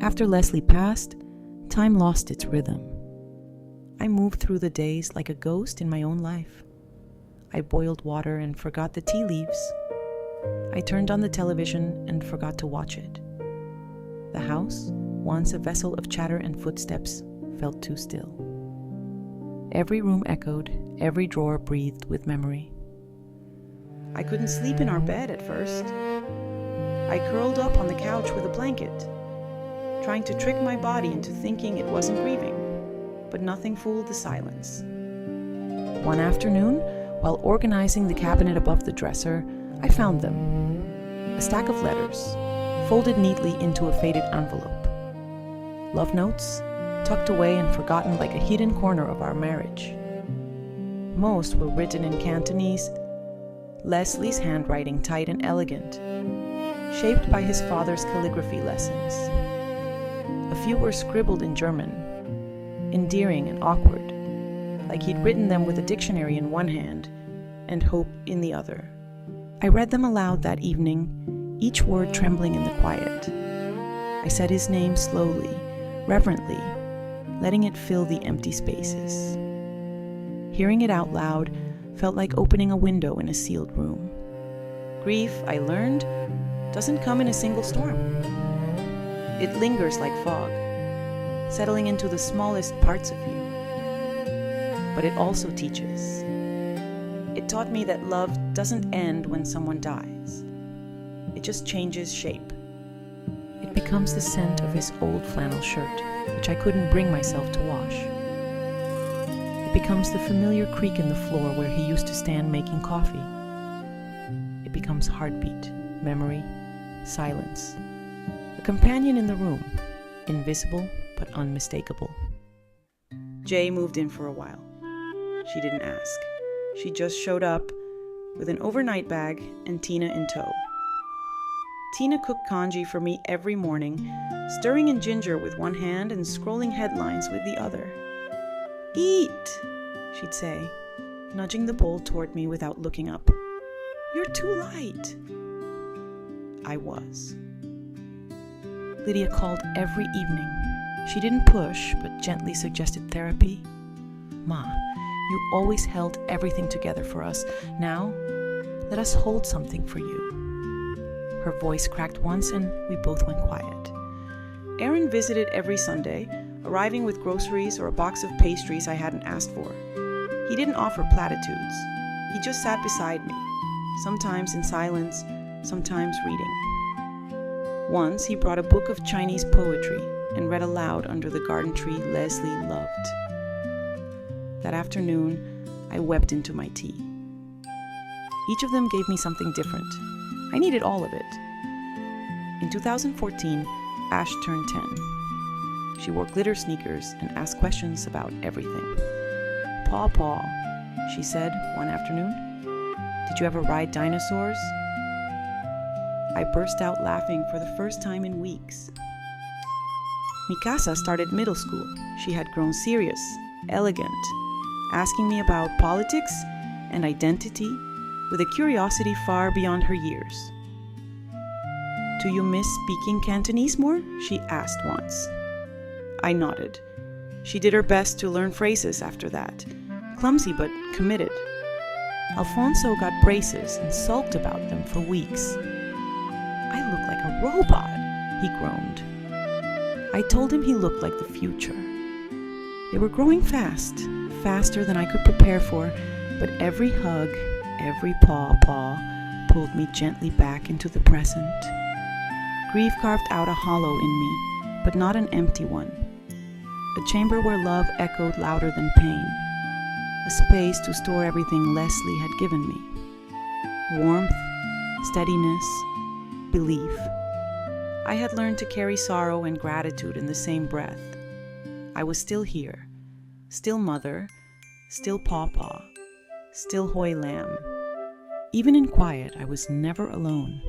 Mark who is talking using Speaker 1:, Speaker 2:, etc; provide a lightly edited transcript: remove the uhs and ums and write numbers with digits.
Speaker 1: After Leslie passed, time lost its rhythm. I moved through the days like a ghost in my own life. I boiled water and forgot the tea leaves. I turned on the television and forgot to watch it. The house, once a vessel of chatter and footsteps, felt too still. Every room echoed, every drawer breathed with memory. I couldn't sleep in our bed at first. I curled up on the couch with a blanket, trying to trick my body into thinking it wasn't grieving, but nothing fooled the silence. One afternoon, while organizing the cabinet above the dresser, I found them. A stack of letters, folded neatly into a faded envelope. Love notes, tucked away and forgotten like a hidden corner of our marriage. Most were written in Cantonese, Leslie's handwriting tight and elegant, shaped by his father's calligraphy lessons. A few were scribbled in German, endearing and awkward, like he'd written them with a dictionary in one hand and hope in the other. I read them aloud that evening, each word trembling in the quiet. I said his name slowly, reverently, letting it fill the empty spaces. Hearing it out loud felt like opening a window in a sealed room. Grief, I learned, doesn't come in a single storm. It lingers like fog, settling into the smallest parts of you. But it also teaches. It taught me that love doesn't end when someone dies. It just changes shape. It becomes the scent of his old flannel shirt, which I couldn't bring myself to wash. It becomes the familiar creak in the floor where he used to stand making coffee. It becomes heartbeat, memory, silence. A companion in the room, invisible but unmistakable. Jay moved in for a while. She didn't ask. She just showed up with an overnight bag and Tina in tow. Tina cooked congee for me every morning, stirring in ginger with one hand and scrolling headlines with the other. "Eat," she'd say, nudging the bowl toward me without looking up. "You're too light." I was. Lydia called every evening. She didn't push, but gently suggested therapy. "Ma, you always held everything together for us. Now, let us hold something for you." Her voice cracked once and we both went quiet. Aaron visited every Sunday, arriving with groceries or a box of pastries I hadn't asked for. He didn't offer platitudes. He just sat beside me, sometimes in silence, sometimes reading. Once he brought a book of Chinese poetry and read aloud under the garden tree Leslie loved. That afternoon, I wept into my tea. Each of them gave me something different. I needed all of it. In 2014, Ash turned 10. She wore glitter sneakers and asked questions about everything. "Paw, Paw," she said one afternoon, "did you ever ride dinosaurs?" I burst out laughing for the first time in weeks. Mikasa started middle school. She had grown serious, elegant, asking me about politics and identity with a curiosity far beyond her years. "Do you miss speaking Cantonese more?" she asked once. I nodded. She did her best to learn phrases after that, clumsy but committed. Alfonso got braces and sulked about them for weeks. "I look like a robot," he groaned. I told him he looked like the future. They were growing fast, faster than I could prepare for, but every hug, every paw pulled me gently back into the present. Grief carved out a hollow in me, but not an empty one. A chamber where love echoed louder than pain. A space to store everything Leslie had given me. Warmth, steadiness, belief. I had learned to carry sorrow and gratitude in the same breath. I was still here, still mother, still pawpaw, still Hoi Lam. Even in quiet, I was never alone.